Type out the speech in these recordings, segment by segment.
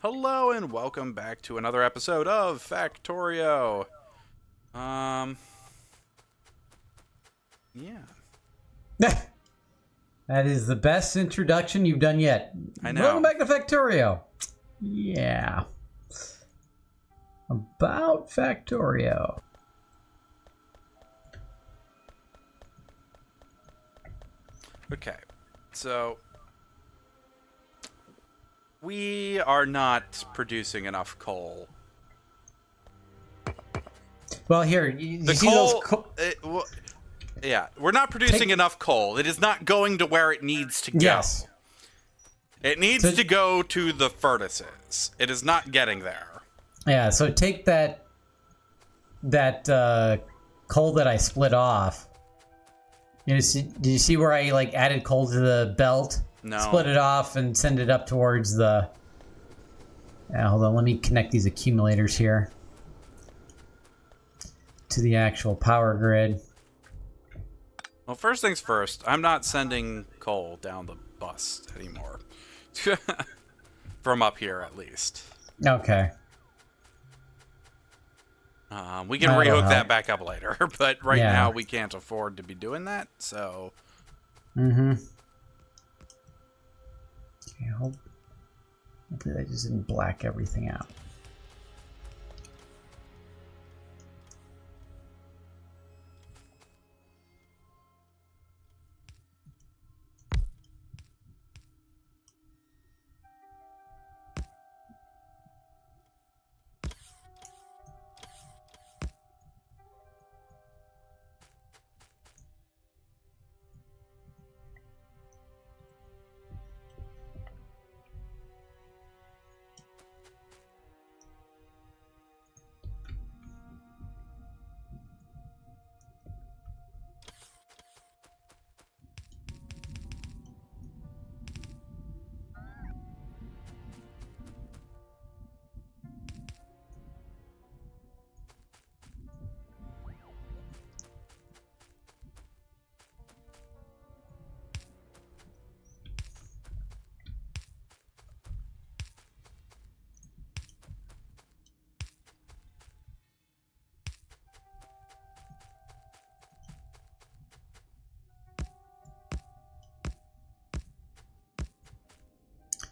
Hello and welcome back to another episode of Factorio. Um, yeah, That is the best introduction you've done yet. I Welcome know. back to Factorio. Yeah. About Factorio. Okay, so we are not producing enough coal. Well, here, you The see those... yeah, we're not producing enough coal. It is not going to where it needs to go. Yes. It needs to go to the furnaces. It is not getting there. Yeah, so take that coal that I split off. Did you see where I added coal to the belt? No. Split it off and send it up towards the... hold on, let me connect these accumulators here to the actual power grid. Well, first things first, I'm not sending coal down the bus anymore. From up here, at least. Okay. We can That'll rehook that help. back up later, but right Yeah. now we can't afford to be doing that, so... Mm-hmm. Okay, hopefully I just didn't black everything out.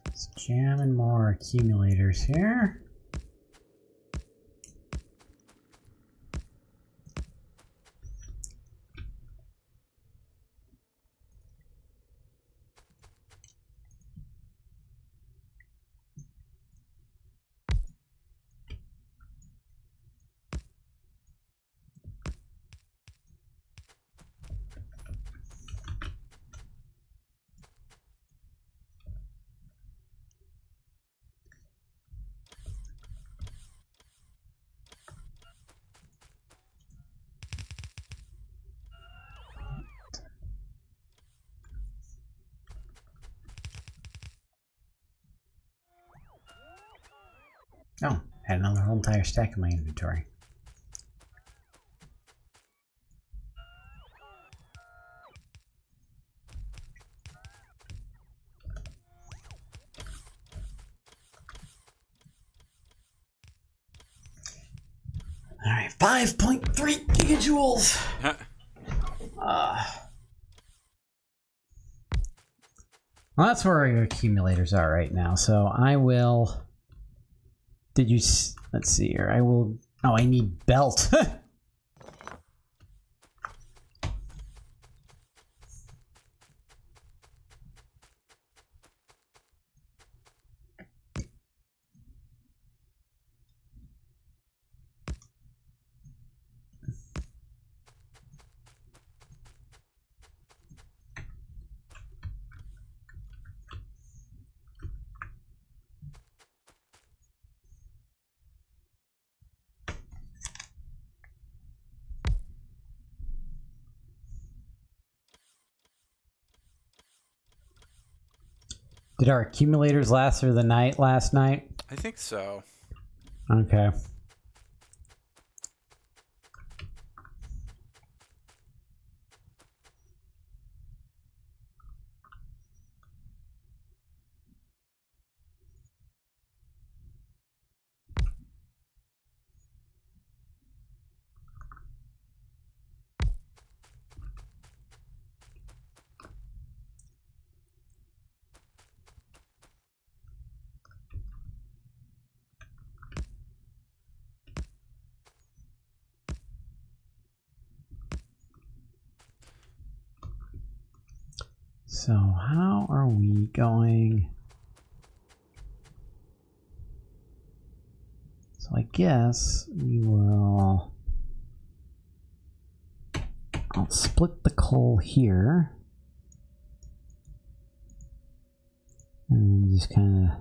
Let's jamming more accumulators here. Oh, had another whole entire stack in my inventory. All right, 5.3 gigajoules. Well, that's where your accumulators are right now. So I will. Let's see here. I will. Oh, I need belt. Did our accumulators last through the night last night? I think so. Okay. So how are we going? So I guess we will... I'll split the coal here. And just kind of...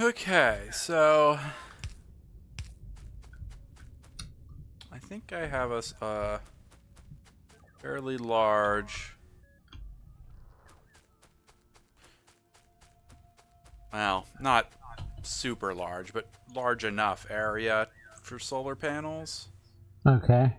Okay, so I think I have a fairly large, well, not super large, but large enough area for solar panels. Okay.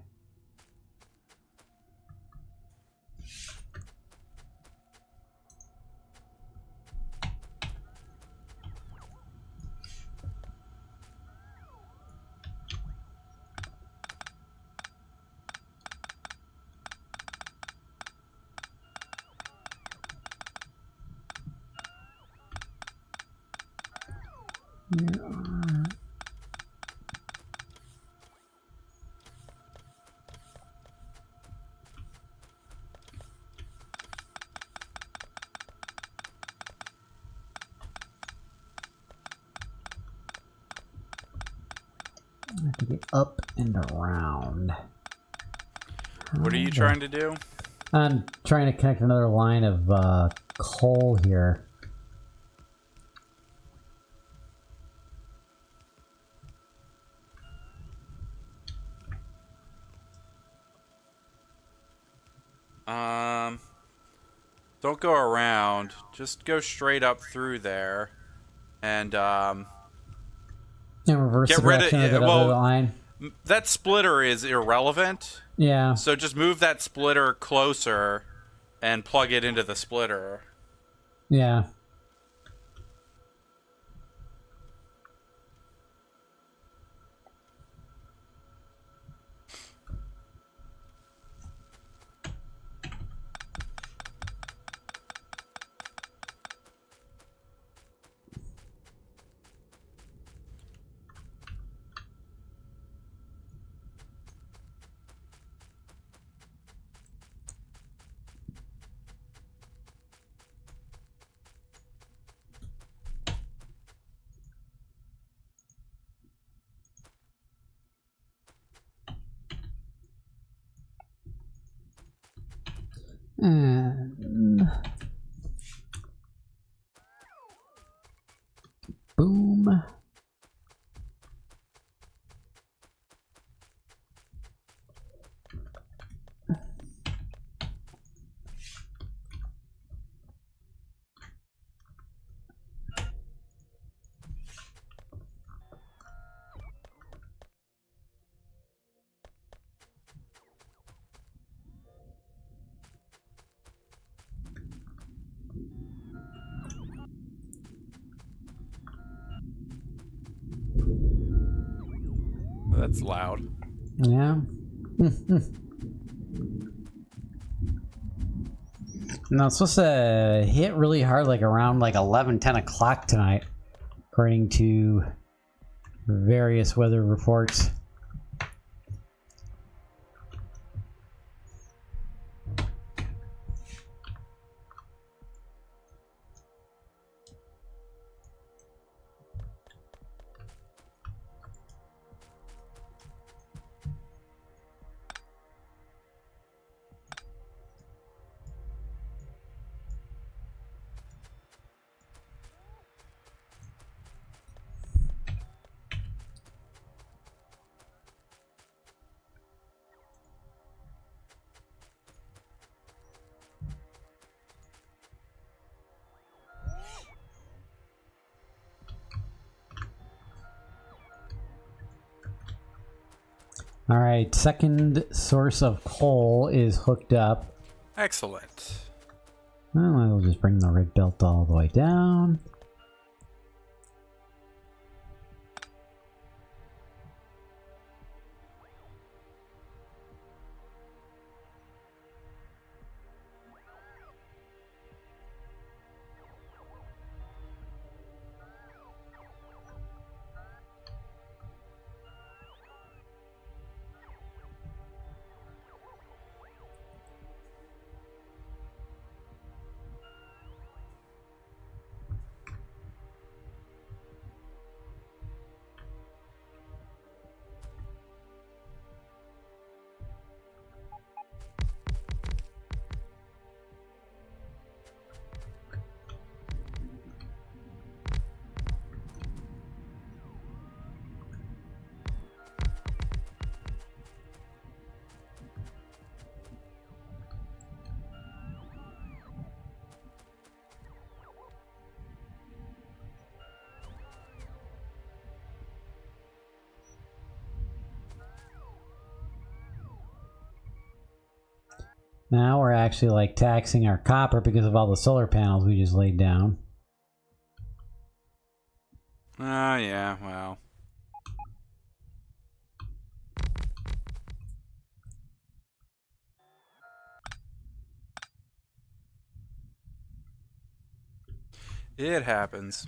I have to get up and around. What are you trying to do? I'm trying to connect another line of coal here. Don't go around. Just go straight up through there, and And reverse get the rid of. direction of that other line. That splitter is irrelevant. Yeah. So just move that splitter closer, and plug it into the splitter. Yeah. And boom. That's loud. Yeah. No, it's supposed to hit really hard like around like 11, 10 o'clock tonight, according to various weather reports. All right, second source of coal is hooked up. Excellent. Well, I'll just bring the rig belt all the way down. Now we're actually like taxing our copper because of all the solar panels we just laid down. Ah, yeah, well. It happens.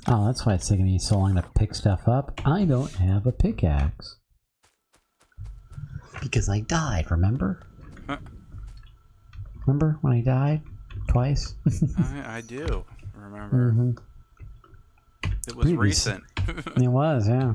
Oh, that's why it's taking me so long to pick stuff up. I don't have a pickaxe. Because I died, remember? Huh. Remember when I died? Twice? I do remember. Mm-hmm. It was recent. It was, yeah.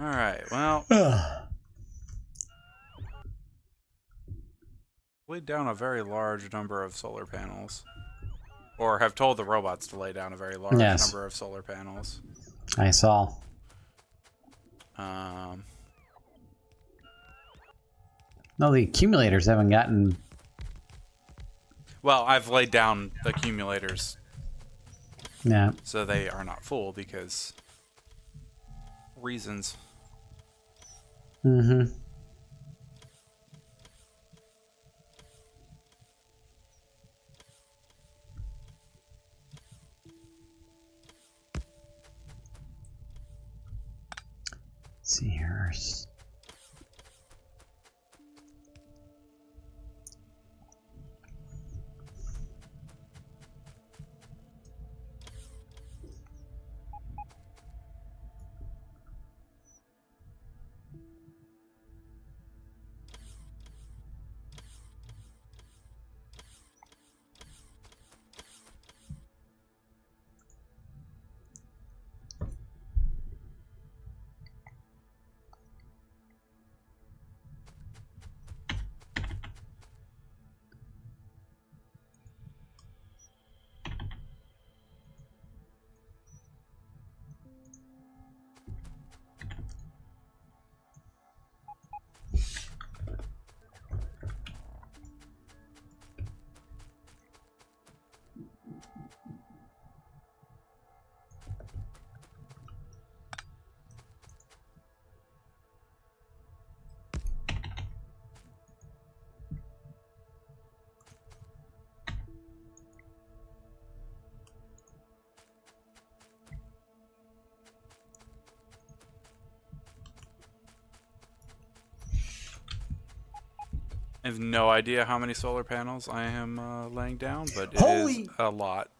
Alright, well. Laid down a very large number of solar panels. Or have told the robots to lay down a very large Yes. number of solar panels. I saw. No, the accumulators haven't gotten... Well, I've laid down the accumulators. Yeah. So they are not full because... reasons. Mm-hmm. Let's see here. I have no idea how many solar panels I am laying down, but it is Holy... a lot.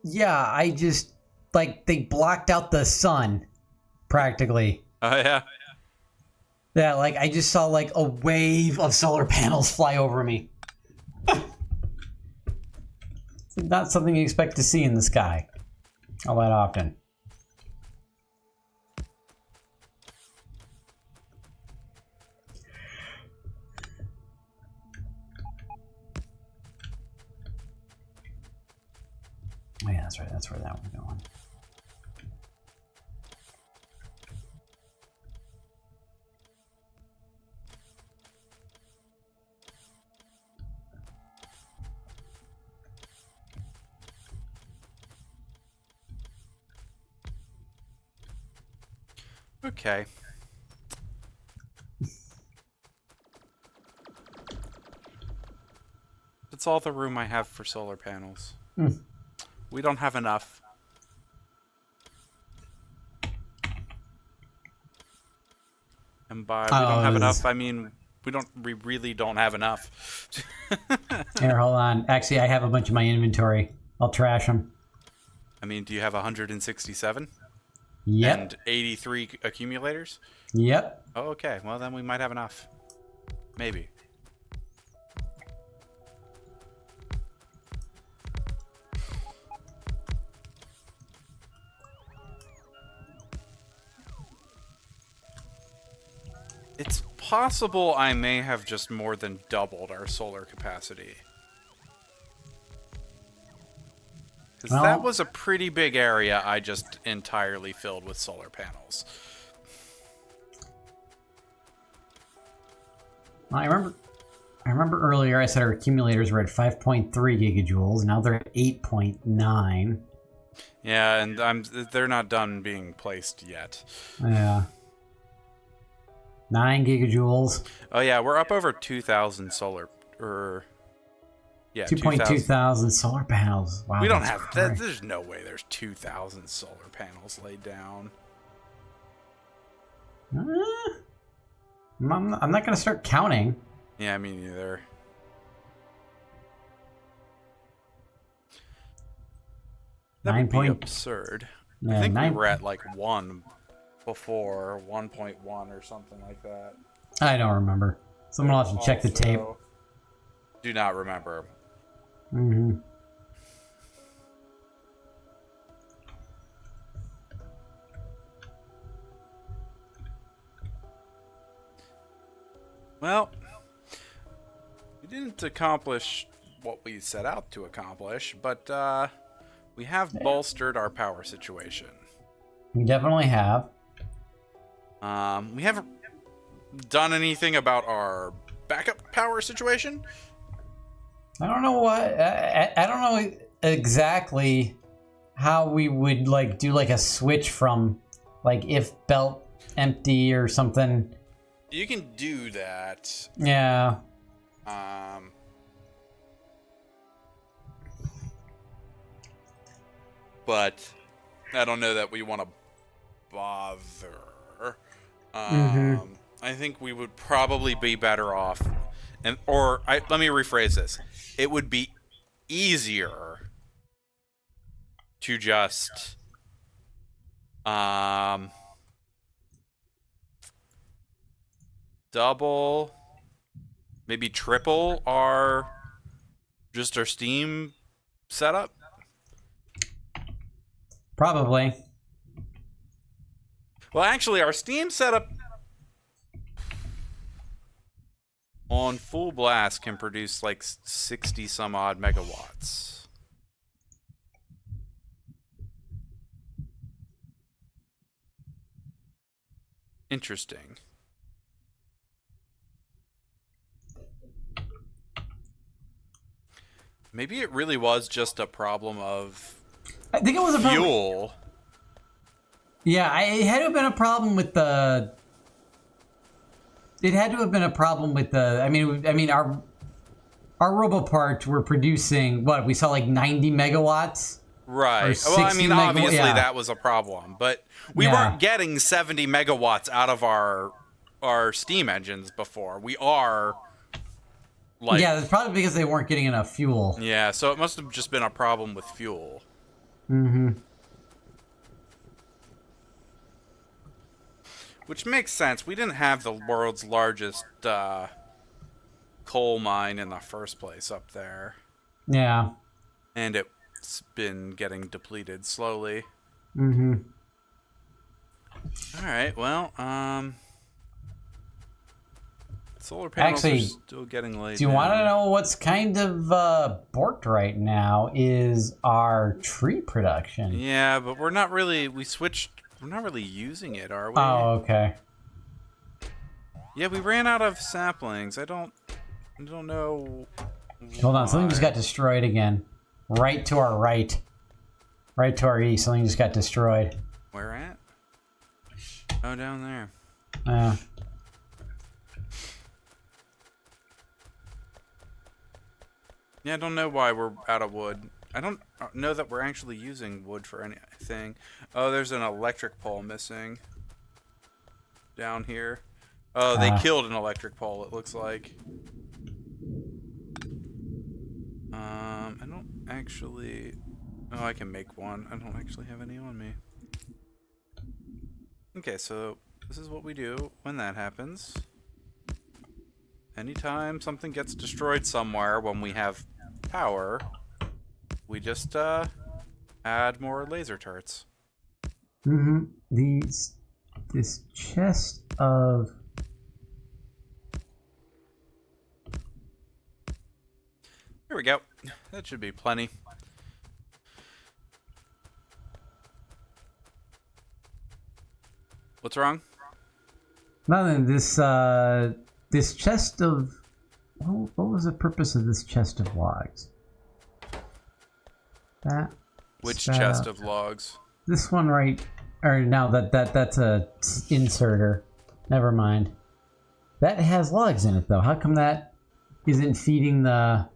Yeah, I just... Like, they blocked out the sun, practically. Oh, yeah? Yeah, like, I just saw, like, a wave of solar panels fly over me. It's not something you expect to see in the sky all that often. Oh, yeah, that's right. That's where that one's going. Okay. That's all the room I have for solar panels. We don't have enough. And by we don't have enough, I mean we really don't have enough. Here, hold on. Actually, I have a bunch in my inventory. I'll trash them. I mean, do you have 167? Yep. And 83 accumulators? Yep. Oh, okay. Well, then we might have enough. Maybe. It's possible I may have just more than doubled our solar capacity. Because Well, that was a pretty big area I just entirely filled with solar panels. I remember earlier I said our accumulators were at 5.3 gigajoules. Now they're at 8.9. Yeah, and they're not done being placed yet. Yeah. 9 gigajoules. Oh yeah, we're up over 2,000 solar, or yeah, 2.2 thousand solar panels. Wow. We don't that's have great. that. There's no way there's 2,000 solar panels laid down. I'm not going to start counting. Yeah, me neither. That would be absurd. Yeah, I think we were at like 1 before, 1.1 or something like that. I don't remember. Someone will have to check the tape. Do not remember. Mm-hmm. Well, we didn't accomplish what we set out to accomplish, but we have bolstered our power situation. We definitely have. We haven't done anything about our backup power situation. I don't know what. I don't know exactly how we would like do like a switch from like if belt empty or something. You can do that. Yeah. But I don't know that we want to bother. I think we would probably be better off, let me rephrase this. It would be easier to just double, maybe triple our Steam setup. Probably. Well, actually, our Steam setup on full blast can produce like 60 some odd megawatts. Interesting. Maybe it really was just a problem of I think it was a fuel. Yeah, it had to have been a problem with the. It had to have been a problem with the. I mean, our RoboParts were producing what we saw like 90 megawatts. Right. Well, I mean, obviously that was a problem, but we weren't getting 70 megawatts out of our steam engines before. We are Like, Yeah, it's probably because they weren't getting enough fuel. yeah, so it must have just been a problem with fuel. Mm-hmm. Which makes sense. We didn't have the world's largest coal mine in the first place up there. Yeah. And it's been getting depleted slowly. Mm-hmm. Alright, well, solar panels are Actually, still getting laid do you want to down. know what's kind of borked right now is our tree production. Yeah, but we're not really, we're not really using it, are we? Oh, okay. Yeah, we ran out of saplings. I don't know Hold on, something just why. got destroyed again. Right to our right. Right to our east, something just got destroyed. Where at? Oh, down there. Yeah, I don't know why we're out of wood. I don't know that we're actually using wood for anything. Oh, there's an electric pole missing. Down here. Oh, they killed an electric pole, it looks like. I don't actually... Oh, I can make one. I don't actually have any on me. Okay, so this is what we do when that happens. Anytime something gets destroyed somewhere when we have power, we just add more laser turrets. Mm-hmm. This chest of... Here we go. That should be plenty. What's wrong? Nothing. This chest of... What was the purpose of this chest of logs? That... Which that chest up. of logs? This one right... Or no, that's a inserter. Never mind. That has logs in it, though. How come that isn't feeding the...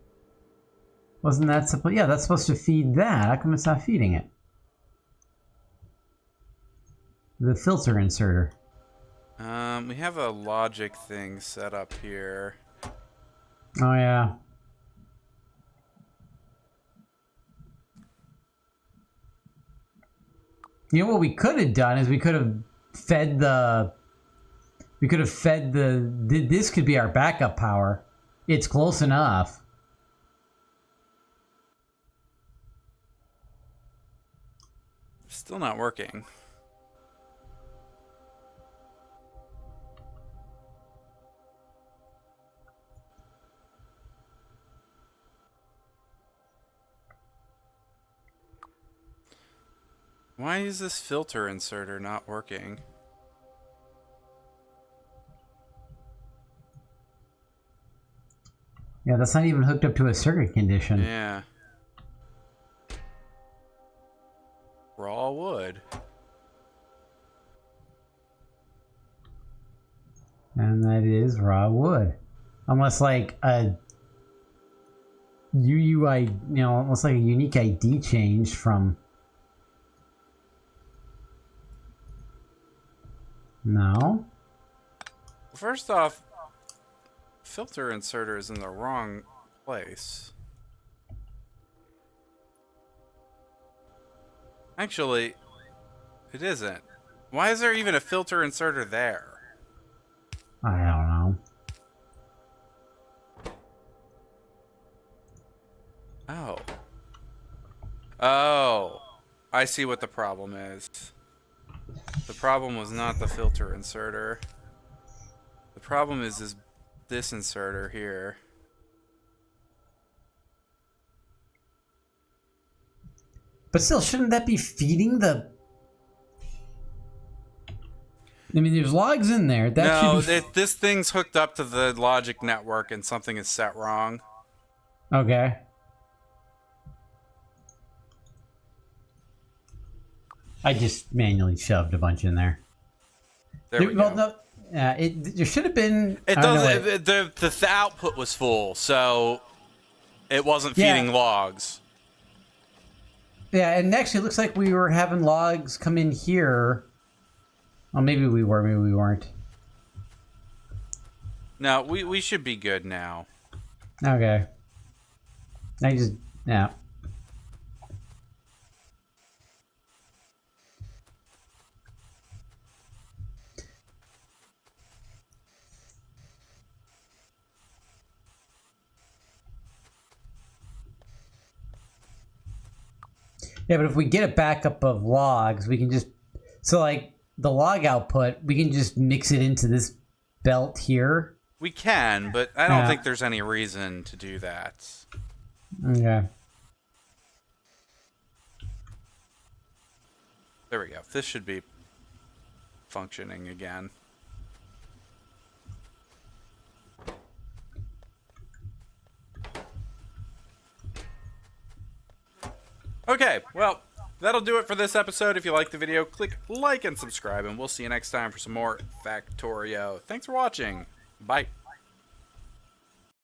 Wasn't that supposed... Yeah, that's supposed to feed that. How come it's not feeding it? The filter inserter. We have a logic thing set up here. Oh, yeah. You know what we could have done is we could have fed the... We could have fed the... This could be our backup power. It's close enough. Still not working. Why is this filter inserter not working? Yeah, that's not even hooked up to a circuit condition. Yeah. Raw wood. And that is raw wood. Almost like a UUI, almost like a unique ID changed from... No? First off, filter inserter is in the wrong place. Actually, it isn't. Why is there even a filter inserter there? I don't know. Oh. Oh. I see what the problem is. The problem was not the filter inserter. The problem is this inserter here. But still, shouldn't that be feeding the... I mean, there's logs in there. That No, should be... this thing's hooked up to the logic network and something is set wrong. Okay. I just manually shoved a bunch in there. There we go. No, there should have been... It doesn't. The output was full, so it wasn't feeding logs. Yeah, and actually, it looks like we were having logs come in here. Well, maybe we were, maybe we weren't. No, we should be good now. Okay. I just, yeah. Yeah, but if we get a backup of logs, we can just, so like the log output, we can just mix it into this belt here. We can, but I don't think there's any reason to do that. Okay. There we go. This should be functioning again. Okay, well, that'll do it for this episode. If you liked the video, click like and subscribe, and we'll see you next time for some more Factorio. Thanks for watching. Bye.